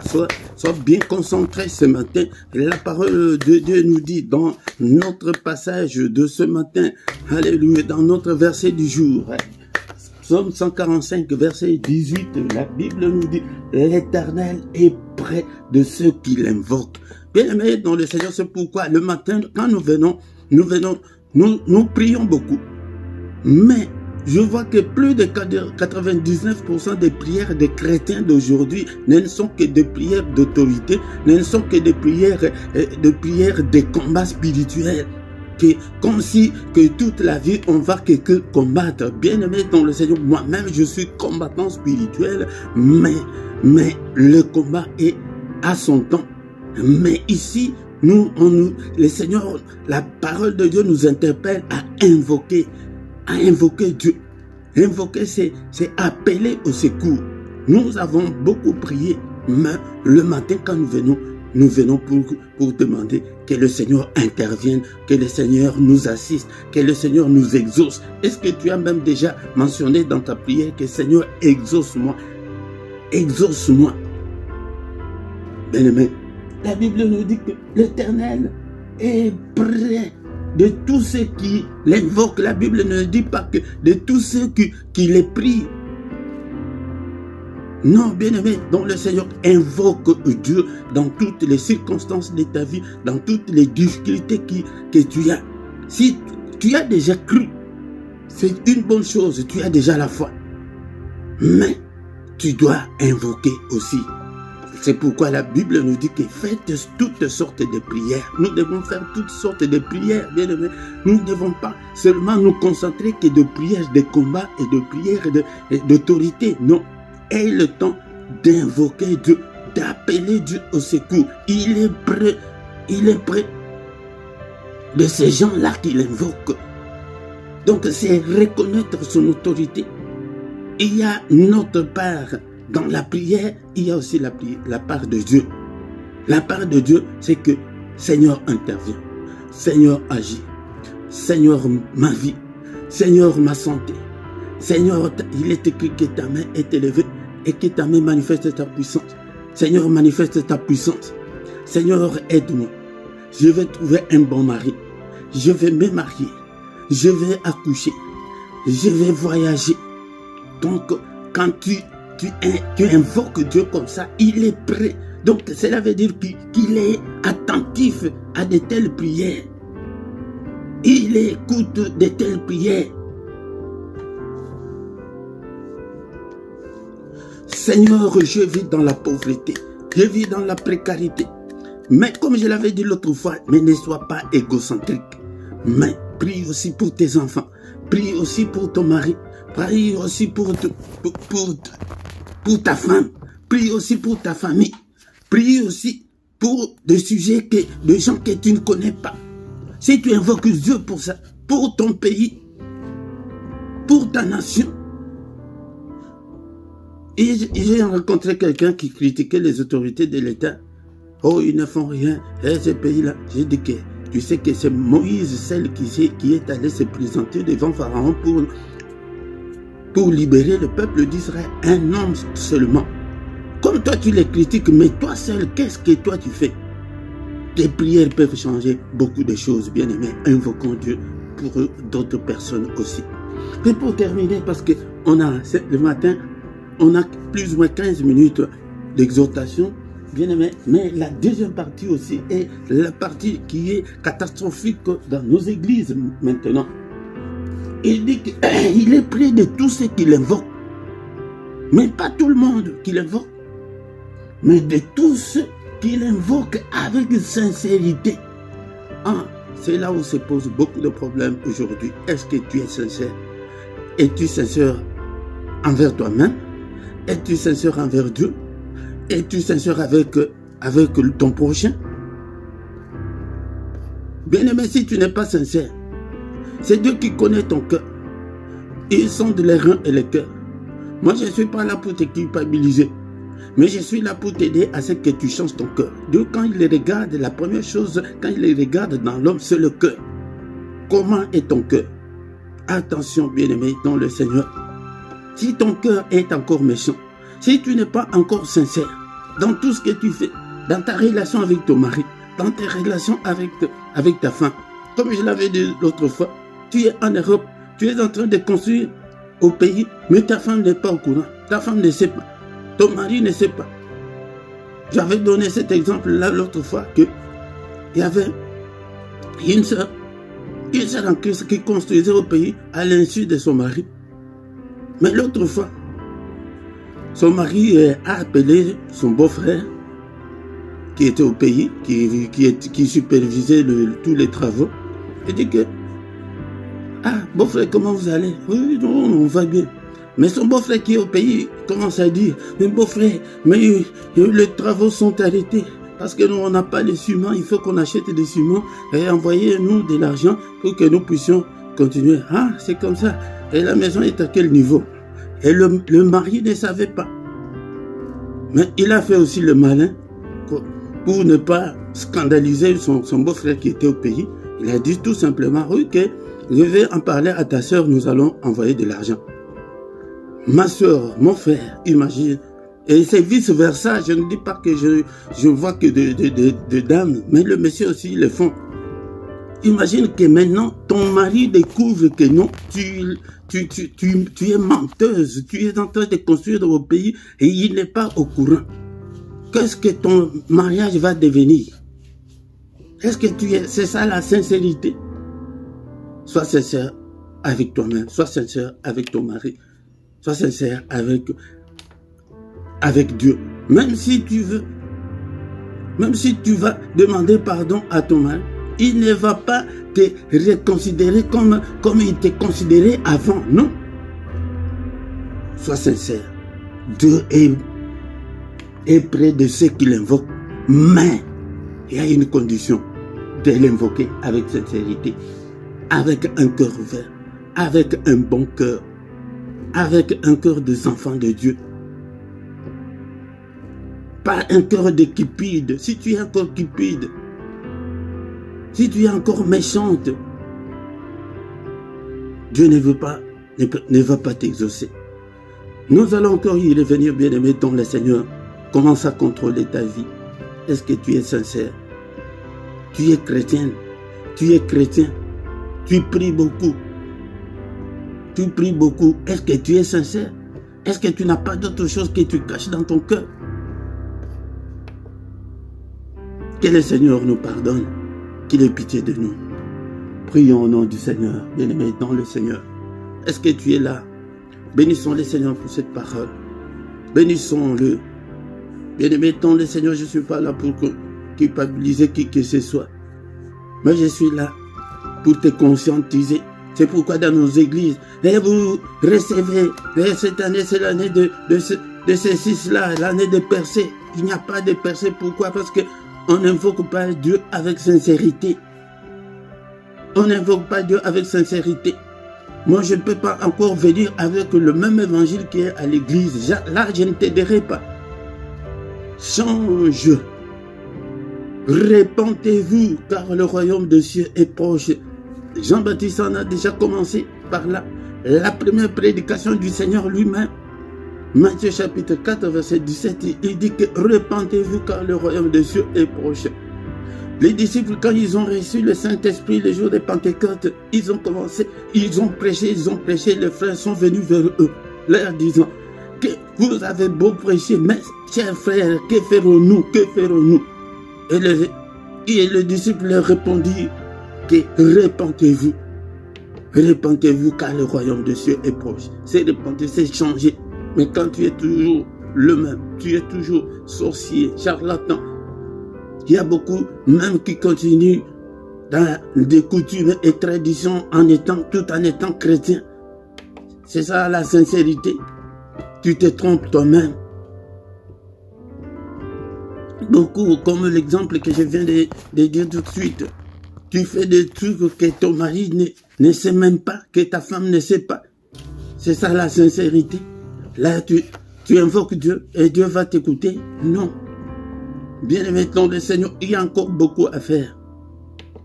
sois bien concentré ce matin. La parole de Dieu nous dit dans notre passage de ce matin, alléluia, dans notre verset du jour, Psaume 145, verset 18, la Bible nous dit, l'Éternel est près de ceux qui l'invoquent. Bien-aimé dans le Seigneur, c'est pourquoi le matin, quand nous prions beaucoup, mais je vois que plus de 99% des prières des chrétiens d'aujourd'hui ne sont que des prières d'autorité, ne sont que des prières de combat spirituel. Comme si que toute la vie on va que combattre. Bien-aimé dans le Seigneur, moi-même je suis combattant spirituel, mais le combat est à son temps. Mais ici, le Seigneur, la parole de Dieu nous interpelle à invoquer Dieu. Invoquer, c'est appeler au secours. Nous avons beaucoup prié, mais le matin quand nous venons pour demander que le Seigneur intervienne, que le Seigneur nous assiste, que le Seigneur nous exauce. Est-ce que tu as même déjà mentionné dans ta prière que Seigneur, exauce-moi, exauce-moi. Bien-aimé, la Bible nous dit que l'Éternel est près de tous ceux qui l'invoquent. La Bible ne dit pas que de tous ceux qui les prient. Non, bien-aimé, donc le Seigneur invoque Dieu dans toutes les circonstances de ta vie, dans toutes les difficultés que tu as. Si tu as déjà cru, c'est une bonne chose, tu as déjà la foi. Mais tu dois invoquer aussi. C'est pourquoi la Bible nous dit que faites toutes sortes de prières. Nous devons faire toutes sortes de prières, bien-aimés. Nous ne devons pas seulement nous concentrer que de prières de combat et de prières d'autorité. Non, aie le temps d'invoquer Dieu, d'appeler Dieu au secours. Il est près de ces gens-là qui l'invoquent. Donc c'est reconnaître son autorité. Il y a notre part. Dans la prière, il y a aussi la part de Dieu. La part de Dieu, c'est que Seigneur intervient, Seigneur agit, Seigneur ma vie, Seigneur ma santé. Seigneur, il est écrit que ta main est élevée et que ta main manifeste ta puissance. Seigneur, manifeste ta puissance. Seigneur, aide-moi. Je vais trouver un bon mari. Je vais me marier. Je vais accoucher. Je vais voyager. Donc, quand tu invoques Dieu comme ça, il est prêt. Donc cela veut dire qu'il est attentif à de telles prières. Il écoute de telles prières. Seigneur, je vis dans la pauvreté, je vis dans la précarité. Mais comme je l'avais dit l'autre fois, mais ne sois pas égocentrique. Mais prie aussi pour tes enfants, prie aussi pour ton mari, prie aussi pour ta femme, prie aussi pour ta famille, prie aussi pour des sujets, de gens que tu ne connais pas. Si tu invoques Dieu pour ça, pour ton pays, pour ta nation. Et j'ai rencontré quelqu'un qui critiquait les autorités de l'État. Oh, ils ne font rien. Et ce pays-là, j'ai dit que tu sais que c'est Moïse, celle qui est allée se présenter devant Pharaon pour libérer le peuple d'Israël. Un homme seulement. Comme toi, tu les critiques, mais toi seul, qu'est-ce que toi tu fais? Tes prières peuvent changer beaucoup de choses, bien-aimés. Invoquons Dieu pour d'autres personnes aussi. Et pour terminer, parce que le matin, on a plus ou moins 15 minutes d'exhortation. Bien aimé, mais la deuxième partie aussi est la partie qui est catastrophique dans nos églises maintenant. Il dit qu'il est près de tous ceux qui l'invoquent. Mais pas tout le monde qui l'invoque. Mais de tous ceux qui l'invoquent avec sincérité. Ah, c'est là où se posent beaucoup de problèmes aujourd'hui. Est-ce que tu es sincère? Es-tu sincère envers toi-même? Es-tu sincère envers Dieu? Es-tu sincère avec ton prochain? Bien-aimé, si tu n'es pas sincère, c'est Dieu qui connaît ton cœur. Il sonde les reins et les cœurs. Moi, je ne suis pas là pour te culpabiliser, mais je suis là pour t'aider à ce que tu changes ton cœur. Dieu, quand il regarde, la première chose, quand il regarde dans l'homme, c'est le cœur. Comment est ton cœur? Attention, bien-aimé, dans le Seigneur. Si ton cœur est encore méchant, si tu n'es pas encore sincère dans tout ce que tu fais, dans ta relation avec ton mari, dans tes relations avec ta femme, comme je l'avais dit l'autre fois, tu es en Europe, tu es en train de construire au pays, mais ta femme n'est pas au courant, ta femme ne sait pas, ton mari ne sait pas. J'avais donné cet exemple-là l'autre fois qu'il y avait une sœur en Christ qui construisait au pays à l'insu de son mari. Mais l'autre fois, son mari a appelé son beau-frère qui était au pays, qui supervisait tous les travaux, et dit que « Ah, beau-frère, comment vous allez ?»« Oui, non, on va bien. » Mais son beau-frère qui est au pays commence à dire « Mais beau-frère, mais les travaux sont arrêtés. Parce que nous, on n'a pas les ciments, il faut qu'on achète des ciments et envoyez-nous de l'argent pour que nous puissions continuer. » Ah, c'est comme ça. Et la maison est à quel niveau? Et le mari ne savait pas. Mais il a fait aussi le malin pour ne pas scandaliser son beau-frère qui était au pays. Il a dit tout simplement, oui, que je vais en parler à ta soeur, nous allons envoyer de l'argent. Ma soeur, mon frère, imagine. Et c'est vice-versa, je ne dis pas que je vois que de dames, mais le monsieur aussi, ils le font. Imagine que maintenant, ton mari découvre que non, tu es menteuse, tu es en train de construire au pays et il n'est pas au courant. Qu'est-ce que ton mariage va devenir? Est-ce que c'est ça la sincérité? Sois sincère avec toi-même, sois sincère avec ton mari, sois sincère avec Dieu. Même si tu vas demander pardon à ton mari, il ne va pas te reconsidérer comme il te considérait avant, non. Sois sincère. Dieu est près de ceux qui l'invoquent, mais il y a une condition de l'invoquer avec sincérité, avec un cœur ouvert, avec un bon cœur, avec un cœur des enfants de Dieu. Pas un cœur de cupide. Si tu es encore cupide, si tu es encore méchante, Dieu ne va pas t'exaucer. Nous allons encore y revenir, bien-aimés, dans le Seigneur. Commence à contrôler ta vie. Est-ce que tu es sincère? Tu es chrétienne. Tu es chrétien. Tu pries beaucoup. Tu pries beaucoup. Est-ce que tu es sincère? Est-ce que tu n'as pas d'autre chose que tu caches dans ton cœur? Que le Seigneur nous pardonne. Qu'il ait pitié de nous. Prions au nom du Seigneur, bien-aimé dans le Seigneur. Est-ce que tu es là? Bénissons le Seigneur pour cette parole. Bénissons-le. Bien-aimé dans le Seigneur, je ne suis pas là pour culpabiliser qui que ce soit. Mais je suis là pour te conscientiser. C'est pourquoi dans nos églises, vous recevez, cette année c'est l'année de ceci-là, l'année de percée. Il n'y a pas de percée. Pourquoi? Parce qu'on n'invoque pas Dieu avec sincérité. On n'invoque pas Dieu avec sincérité. Moi, je ne peux pas encore venir avec le même évangile qui est à l'église. Là, je ne t'aiderai pas. Change. Répentez-vous, car le royaume de Dieu est proche. Jean-Baptiste en a déjà commencé par là. La première prédication du Seigneur lui-même. Matthieu chapitre 4, verset 17, il dit que répentez-vous, car le royaume de Dieu est proche. Les disciples, quand ils ont reçu le Saint-Esprit le jour de Pentecôte, ils ont commencé, ils ont prêché, les frères sont venus vers eux, leur disant que vous avez beau prêcher, mais chers frères, que ferons-nous? Et le disciple leur répondit que répentez-vous, car le royaume de Dieu est proche. C'est repentir, c'est changer. Mais quand tu es toujours le même, tu es toujours sorcier, charlatan, il y a beaucoup même qui continuent dans des coutumes et traditions tout en étant chrétien. C'est ça la sincérité. Tu te trompes toi-même. Beaucoup, comme l'exemple que je viens de dire tout de suite, tu fais des trucs que ton mari ne sait même pas, que ta femme ne sait pas. C'est ça la sincérité. Là, tu invoques Dieu et Dieu va t'écouter. Non. Bien-aimé dans le Seigneur, il y a encore beaucoup à faire.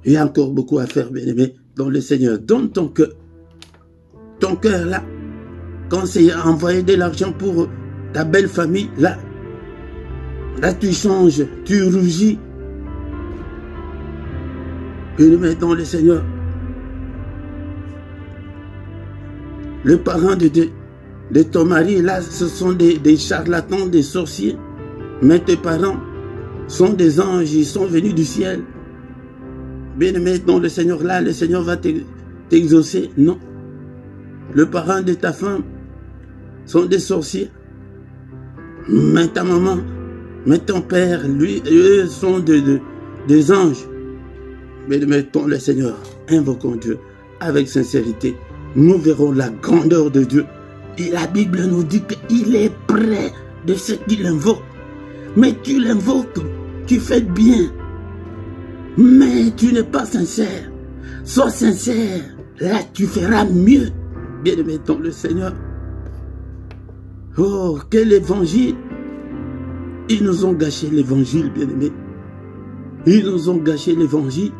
Il y a encore beaucoup à faire, bien-aimé dans le Seigneur. Donne ton cœur. Ton cœur, là, quand c'est envoyer de l'argent pour ta belle famille, là tu changes, tu rougis. Bien-aimé dans le Seigneur. Le parent de ton mari, là, ce sont des charlatans, des sorciers. Mais tes parents sont des anges, ils sont venus du ciel. Bien-aimé dans le Seigneur, là, le Seigneur va t'exaucer. Non. Le parent de ta femme sont des sorciers. Mais ta maman, mais ton père, lui, eux sont des anges. Bien-aimé dans le Seigneur, invoquons Dieu avec sincérité. Nous verrons la grandeur de Dieu. Et la Bible nous dit qu'il est près de ceux qui l'invoquent. Mais tu l'invoques, tu fais bien. Mais tu n'es pas sincère. Sois sincère. Là, tu feras mieux. Bien-aimé dans le Seigneur. Oh, quel évangile. Ils nous ont gâché l'évangile, bien-aimé. Ils nous ont gâché l'évangile.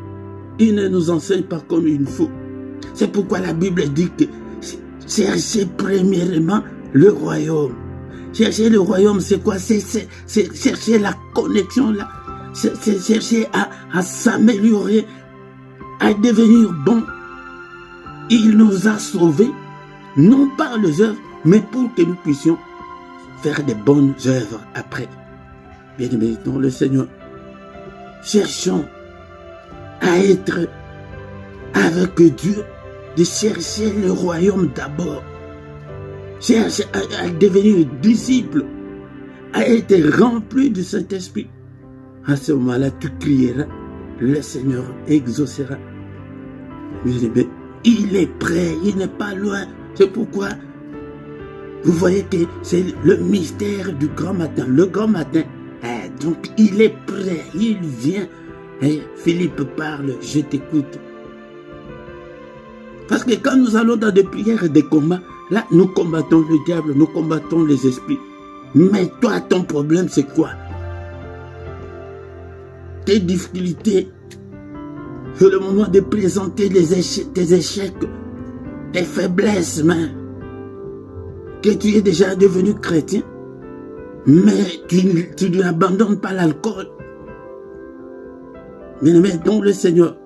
Ils ne nous enseignent pas comme il faut. C'est pourquoi la Bible dit que cherchez premièrement le royaume. Chercher le royaume, c'est quoi? C'est chercher la connexion là. C'est chercher à s'améliorer, à devenir bon. Il nous a sauvés, non par les œuvres, mais pour que nous puissions faire des bonnes œuvres après. Bien-aimés dans le Seigneur, cherchons à être avec Dieu, de chercher le royaume d'abord. Cherche à devenir disciple, à être rempli du Saint-Esprit. À ce moment-là, tu crieras, le Seigneur exaucera. Bien-aimé, il est prêt, il n'est pas loin. C'est pourquoi vous voyez que c'est le mystère du grand matin. Le grand matin, donc il est prêt, il vient. Philippe parle, je t'écoute. Parce que quand nous allons dans des prières et des combats, là, nous combattons le diable, nous combattons les esprits. Mais toi, ton problème, c'est quoi? Tes difficultés. C'est le moment de présenter tes échecs, tes faiblesses, mais que tu es déjà devenu chrétien, mais tu n'abandonnes pas l'alcool. Mais donc le Seigneur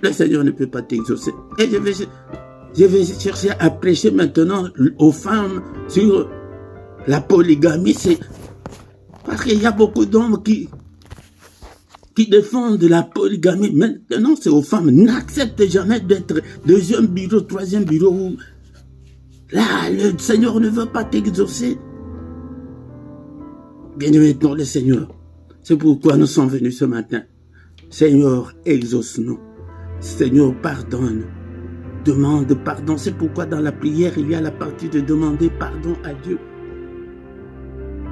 ne peut pas t'exaucer. Et je vais chercher à prêcher maintenant aux femmes sur la polygamie. C'est parce qu'il y a beaucoup d'hommes qui défendent la polygamie. Maintenant, c'est aux femmes. N'accepte jamais d'être deuxième bureau, troisième bureau. Où là, le Seigneur ne veut pas t'exaucer. Bien-aimés dans le Seigneur, c'est pourquoi nous sommes venus ce matin. Seigneur, exauce-nous. Seigneur, pardonne. Demande pardon. C'est pourquoi dans la prière, il y a la partie de demander pardon à Dieu.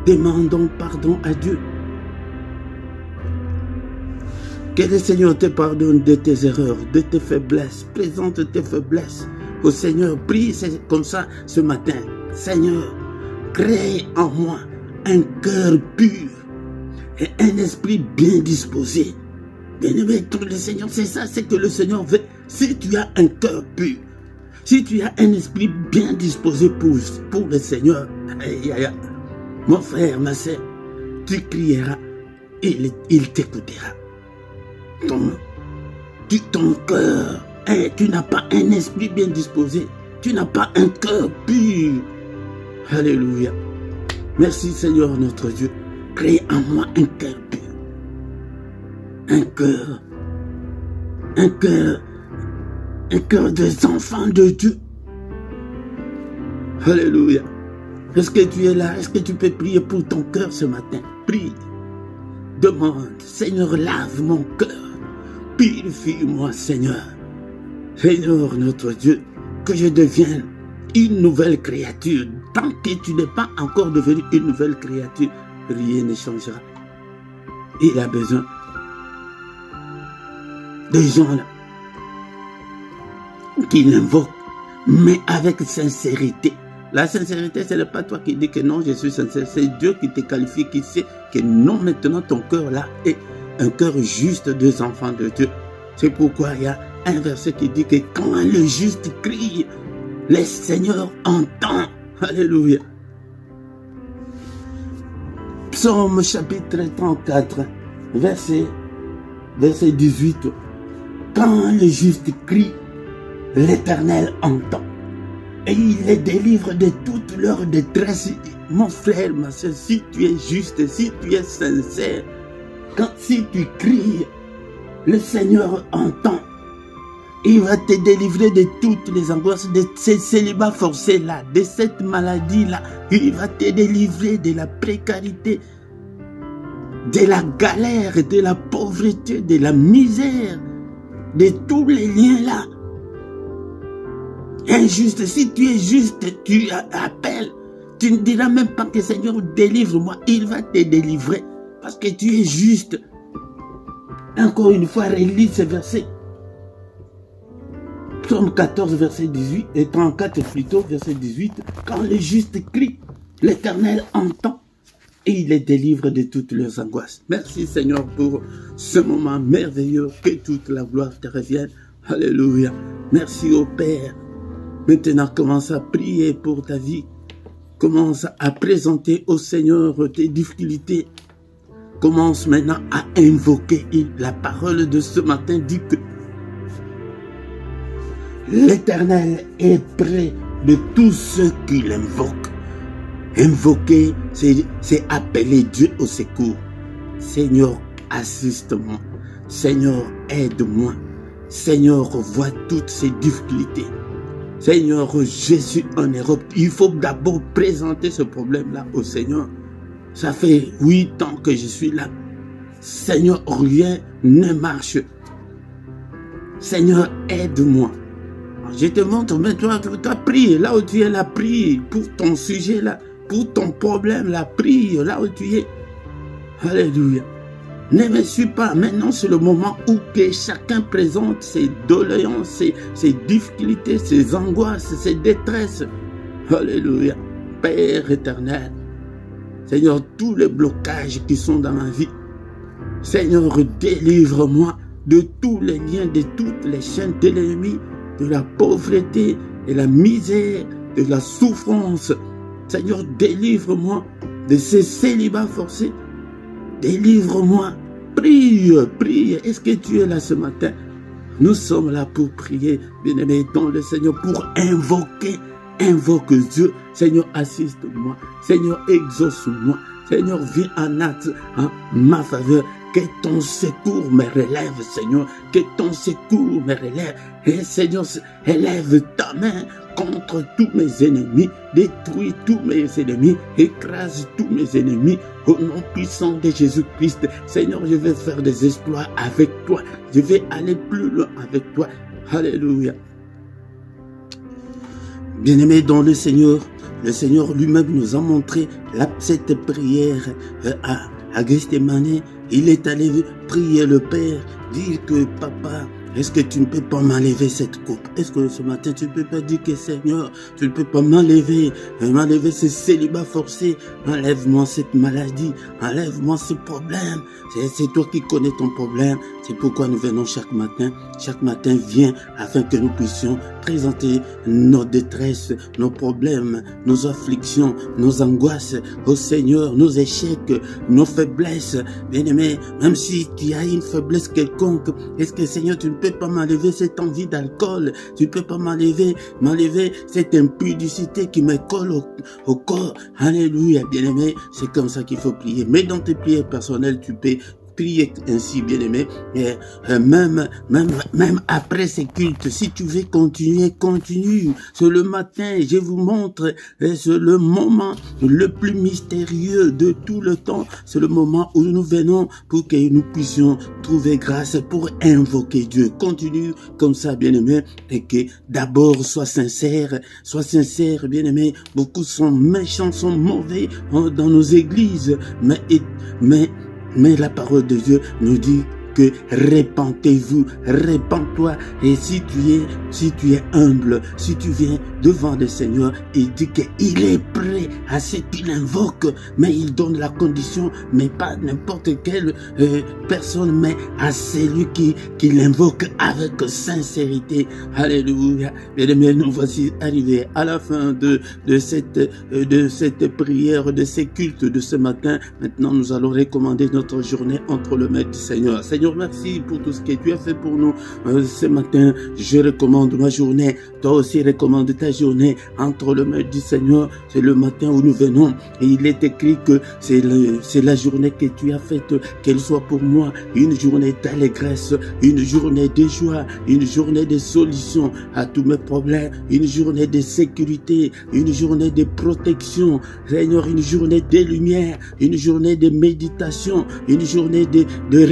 Demandons pardon à Dieu. Que le Seigneur te pardonne de tes erreurs, de tes faiblesses. Présente tes faiblesses au Seigneur. Prie comme ça ce matin. Seigneur, crée en moi un cœur pur et un esprit bien disposé. Bien-aimé, tout le Seigneur, c'est ça, c'est que le Seigneur veut. Si tu as un cœur pur, si tu as un esprit bien disposé pour le Seigneur, mon frère, ma sœur, tu crieras, il t'écoutera. Ton cœur, tu n'as pas un esprit bien disposé, tu n'as pas un cœur pur. Alléluia. Merci Seigneur notre Dieu. Crée en moi un cœur pur. Un cœur des enfants de Dieu. Alléluia. Est-ce que tu es là? Est-ce que tu peux prier pour ton cœur ce matin? Prie. Demande, Seigneur, lave mon cœur. Purifie-moi, Seigneur. Seigneur notre Dieu, que je devienne une nouvelle créature. Tant que tu n'es pas encore devenu une nouvelle créature, rien ne changera. Il a besoin de gens là qui l'invoquent, mais avec sincérité. La sincérité, ce n'est pas toi qui dis que non, je suis sincère. C'est Dieu qui te qualifie, qui sait que non, maintenant ton cœur là est un cœur juste des enfants de Dieu. C'est pourquoi il y a un verset qui dit que quand le juste crie, le Seigneur entend. Alléluia. Psaume chapitre 34, verset 18. Quand le juste crie, l'Éternel entend. Et il les délivre de toute leur détresse. Mon frère, ma soeur, si tu es juste, si tu es sincère, si tu cries, le Seigneur entend. Il va te délivrer de toutes les angoisses, de ces célibats forcés-là, de cette maladie-là. Il va te délivrer de la précarité, de la galère, de la pauvreté, de la misère, de tous les liens-là. Injuste, si tu es juste, tu appelles. Tu ne diras même pas que Seigneur délivre-moi. Il va te délivrer parce que tu es juste. Encore une fois, relis ce verset. Psaume 14, verset 18 et 34 plutôt, verset 18. Quand le juste crie, l'Éternel entend et il les délivre de toutes leurs angoisses. Merci Seigneur pour ce moment merveilleux. Que toute la gloire te revienne. Alléluia. Merci au Père. Maintenant, commence à prier pour ta vie. Commence à présenter au Seigneur tes difficultés. Commence maintenant à invoquer. La parole de ce matin dit que l'Éternel est près de tous ceux qui l'invoquent. Invoquer, c'est appeler Dieu au secours. Seigneur, assiste-moi. Seigneur, aide-moi. Seigneur, vois toutes ces difficultés. Seigneur, je suis en Europe. Il faut d'abord présenter ce problème-là au Seigneur. Ça fait 8 ans que je suis là. Seigneur, rien ne marche. Seigneur, aide-moi. Je te montre, mais toi prie. Là où tu es, là, prie. Pour ton sujet, là, pour ton problème, là, prie. Là où tu es. Alléluia. Ne me suis pas. Maintenant, c'est le moment où que chacun présente ses doléances, ses difficultés, ses angoisses, ses détresses. Alléluia. Père éternel. Seigneur, tous les blocages qui sont dans ma vie. Seigneur, délivre-moi de tous les liens, de toutes les chaînes de l'ennemi, de la pauvreté, de la misère, de la souffrance. Seigneur, délivre-moi de ces célibats forcés. Délivre-moi. Prie, prie. Est-ce que tu es là ce matin? Nous sommes là pour prier, bien-aimé, dans le Seigneur, pour invoquer. Invoque Dieu. Seigneur, assiste-moi. Seigneur, exauce-moi. Seigneur, viens en acte en ma faveur. Que ton secours me relève, Seigneur. Que ton secours me relève. Et Seigneur, élève ta main contre tous mes ennemis. Détruis tous mes ennemis. Écrase tous mes ennemis. Au nom puissant de Jésus-Christ. Seigneur, je vais faire des exploits avec toi. Je vais aller plus loin avec toi. Alléluia. Bien-aimés dans le Seigneur lui-même nous a montré cette prière à Gethsémane. Il est allé prier le Père, dire que papa, est-ce que tu ne peux pas m'enlever cette coupe? Est-ce que ce matin tu ne peux pas dire que Seigneur, tu ne peux pas m'enlever ce célibat forcé, enlève-moi cette maladie, enlève-moi ce problème. C'est toi qui connais ton problème. C'est pourquoi nous venons chaque matin. Chaque matin, viens afin que nous puissions présenter nos détresses, nos problèmes, nos afflictions, nos angoisses au Seigneur, nos échecs, nos faiblesses. Bien-aimé, même si tu as une faiblesse quelconque, est-ce que Seigneur, tu ne peux pas m'enlever cette envie d'alcool? Tu ne peux pas m'enlever cette impudicité qui me colle au corps? Alléluia, bien-aimé. C'est comme ça qu'il faut prier. Mais dans tes prières personnelles, tu peux prier ainsi, bien-aimé. Même après ces cultes, si tu veux continuer, continue. C'est le matin, je vous montre, c'est le moment le plus mystérieux de tout le temps. C'est le moment où nous venons pour que nous puissions trouver grâce pour invoquer Dieu. Continue comme ça, bien-aimé, et que d'abord sois sincère, bien-aimé. Beaucoup sont méchants, sont mauvais dans nos églises, mais la parole de Dieu nous dit que répentez-vous, répands-toi. Et si tu es humble, si tu viens devant le Seigneur, il dit qu'il est prêt à ce qu'il invoque, mais il donne la condition, mais pas n'importe quelle personne, mais à celui qui l'invoque avec sincérité. Alléluia. Bien-aimés, nous voici arrivés à la fin de cette prière, de ces cultes de ce matin. Maintenant, nous allons recommander notre journée entre les mains du Seigneur. Seigneur, merci pour tout ce que tu as fait pour nous ce matin. Je recommande ma journée. Toi aussi, recommande ta journée entre les mains du Seigneur. C'est le matin où nous venons. Et il est écrit que c'est la journée que tu as faite, qu'elle soit pour moi une journée d'allégresse, une journée de joie, une journée de solution à tous mes problèmes, une journée de sécurité, une journée de protection. Seigneur, une journée de lumière, une journée de méditation, une journée de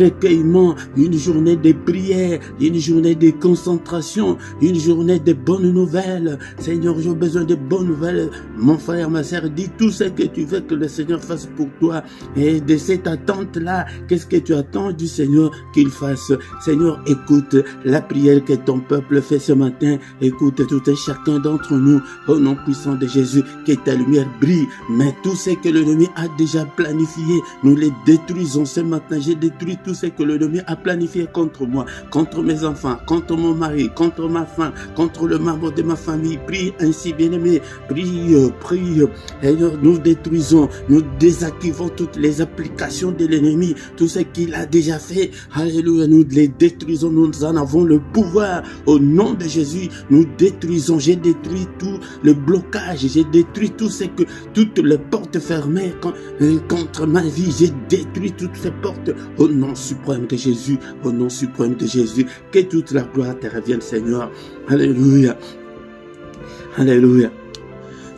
recueillement, une journée de prière, une journée de concentration, une journée de bonnes nouvelles. Seigneur, j'ai besoin de bonnes nouvelles. Mon frère, ma sœur, dis tout ce que tu veux que le Seigneur fasse pour toi. Et de cette attente-là, qu'est-ce que tu attends du Seigneur qu'il fasse? Seigneur, écoute la prière que ton peuple fait ce matin. Écoute tout et chacun d'entre nous, au nom puissant de Jésus, que ta lumière brille. Mais tout ce que l'ennemi a déjà planifié, nous les détruisons ce matin. J'ai détruit tout ce que l'ennemi a planifié contre moi, contre mes enfants, contre mon mari, contre ma femme, contre le membre de ma famille. Prie ainsi, bien-aimé. Prie. Seigneur, nous détruisons, nous désactivons toutes les applications de l'ennemi, tout ce qu'il a déjà fait. Alléluia, nous les détruisons, nous en avons le pouvoir. Au nom de Jésus, nous détruisons. J'ai détruit tout le blocage, j'ai détruit toutes les portes fermées contre ma vie. J'ai détruit toutes ces portes au nom suprême de Jésus, au nom suprême de Jésus. Que toute la gloire te revienne, Seigneur. Alléluia. Alléluia.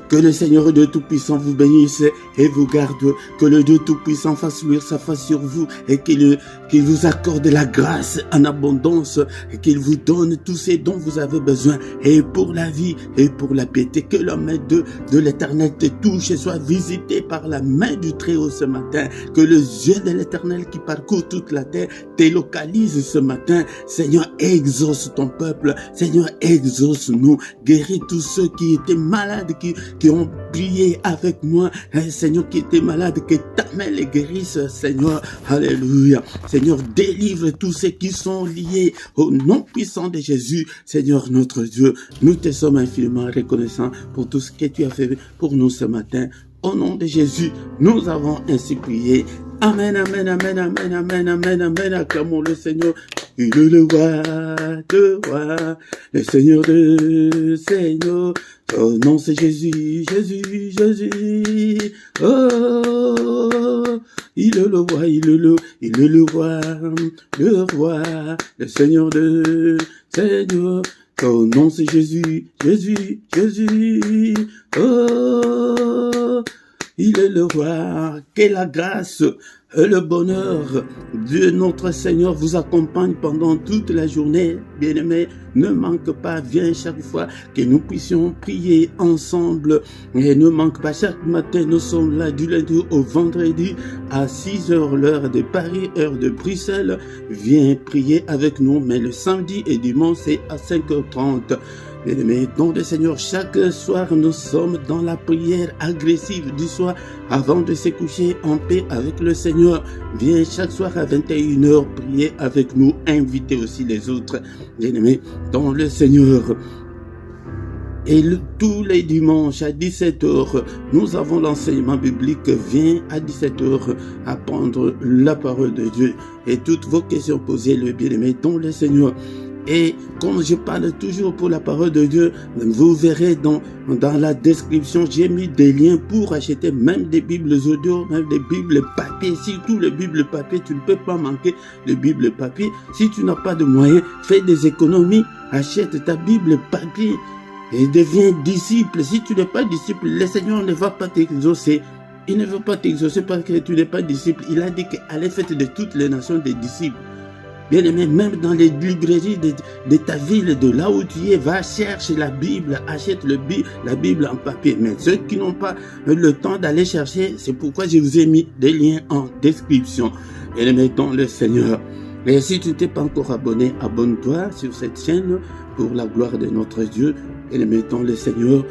Que le Seigneur Dieu Tout-Puissant vous bénisse et vous garde. Que le Dieu Tout-Puissant fasse luire sa face sur vous et qu'il vous accorde la grâce en abondance et qu'il vous donne tout ce dont vous avez besoin et pour la vie et pour la piété. Que la main de l'Éternel te touche et soit visité par la main du Très-Haut ce matin. Que le yeux de l'Éternel qui parcourt toute la terre te localise ce matin. Seigneur, exauce ton peuple. Seigneur, exauce-nous. Guéris tous ceux qui étaient malades, qui ont prié avec moi, Seigneur, qui était malade, que ta main les guérisse, Seigneur. Alléluia. Seigneur, délivre tous ceux qui sont liés au nom puissant de Jésus. Seigneur, notre Dieu, nous te sommes infiniment reconnaissants pour tout ce que tu as fait pour nous ce matin. Au nom de Jésus, nous avons ainsi prié. Amen, amen, amen, amen, amen, amen, amen. Acclamons le Seigneur. il est le roi de rois, le Seigneur de Seigneurs. Son nom c'est Jésus, Jésus, Jésus. Oh, il est le roi, il est le roi, le Seigneur de Seigneurs. Son nom c'est Jésus, Jésus, Jésus. Oh, il est le roi. Que la grâce et le bonheur de notre Seigneur vous accompagne pendant toute la journée. Bien-aimés, ne manque pas, viens chaque fois que nous puissions prier ensemble. Et ne manque pas, chaque matin, nous sommes là du lundi au vendredi à 6h, l'heure de Paris, heure de Bruxelles. Viens prier avec nous, mais le samedi et dimanche, c'est à 5h30. Bien-aimés, nom du Seigneur, chaque soir, nous sommes dans la prière agressive du soir avant de se coucher en paix avec le Seigneur. Viens chaque soir à 21h prier avec nous, invitez aussi les autres. Bien-aimés, dans le Seigneur. Et tous les dimanches à 17h, nous avons l'enseignement biblique. Viens à 17h apprendre la parole de Dieu. Et toutes vos questions posées, le bien-aimé, dans le Seigneur. Et comme je parle toujours pour la parole de Dieu, vous verrez dans la description, j'ai mis des liens pour acheter même des Bibles audio, même des Bibles papier. Surtout les Bibles papier, tu ne peux pas manquer les Bibles papier. Si tu n'as pas de moyens, fais des économies, achète ta Bible papier et deviens disciple. Si tu n'es pas disciple, le Seigneur ne va pas t'exaucer. Il ne veut pas t'exaucer parce que tu n'es pas disciple. Il a dit qu'allez faites de toutes les nations des disciples. Bien aimé, même dans les librairies de ta ville, de là où tu es, va chercher la Bible, achète la Bible en papier. Mais ceux qui n'ont pas le temps d'aller chercher, c'est pourquoi je vous ai mis des liens en description. Bien aimé, dans le Seigneur. Et si tu ne t'es pas encore abonné, abonne-toi sur cette chaîne pour la gloire de notre Dieu. Et mettons le Seigneur,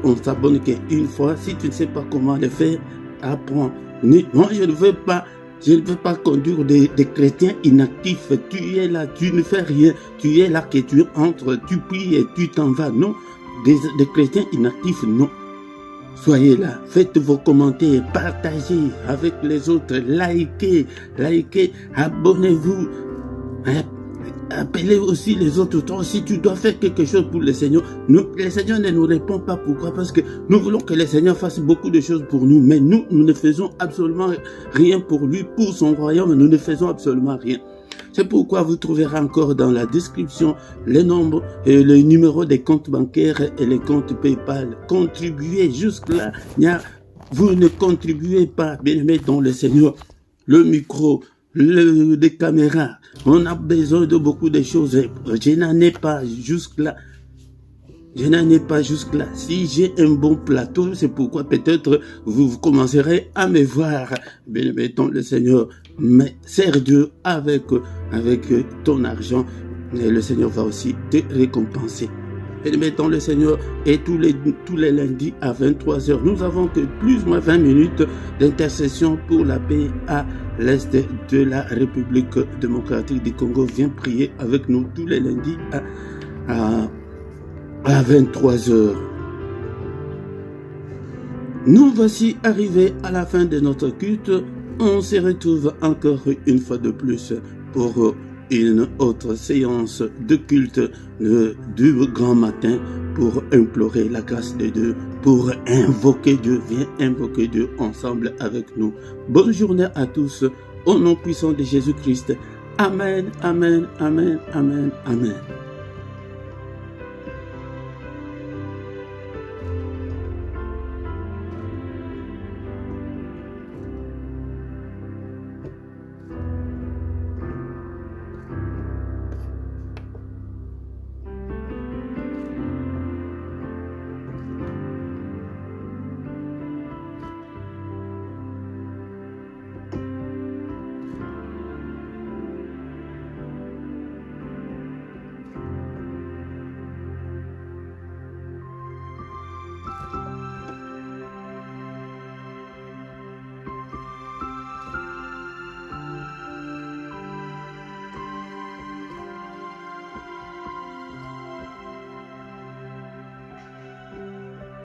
on s'abonne qu'une fois. Si tu ne sais pas comment le faire, apprends. Moi, je ne veux pas conduire des chrétiens inactifs. Tu es là, tu ne fais rien. Tu es là que tu entres, tu pries et tu t'en vas. Non, des chrétiens inactifs, non. Soyez là, faites vos commentaires, partagez avec les autres, likez, abonnez-vous. Appelez aussi les autres. Toi aussi, tu dois faire quelque chose pour le Seigneur. Le Seigneur ne nous répond pas. Pourquoi? Parce que nous voulons que le Seigneur fasse beaucoup de choses pour nous. Mais nous ne faisons absolument rien pour lui, pour son royaume. Nous ne faisons absolument rien. C'est pourquoi vous trouverez encore dans la description les nombres et le numéro des comptes bancaires et les comptes PayPal. Contribuez jusque-là. Vous ne contribuez pas, bien aimé, dans le Seigneur. Le micro, des caméras. On a besoin de beaucoup de choses. Je n'en ai pas jusque-là. Si j'ai un bon plateau, c'est pourquoi peut-être vous commencerez à me voir. Bien aimé, dans le Seigneur. Mais sers Dieu avec ton argent. Et le Seigneur va aussi te récompenser. Et mettons le Seigneur, et tous les lundis à 23h, nous avons que plus ou moins 20 minutes d'intercession pour la paix à l'est de la République démocratique du Congo. Viens prier avec nous tous les lundis à 23h. Nous voici arrivés à la fin de notre culte. On se retrouve encore une fois de plus pour une autre séance de culte du grand matin pour implorer la grâce de Dieu, pour invoquer Dieu. Viens invoquer Dieu ensemble avec nous. Bonne journée à tous, au nom puissant de Jésus-Christ. Amen, amen, amen, amen, amen.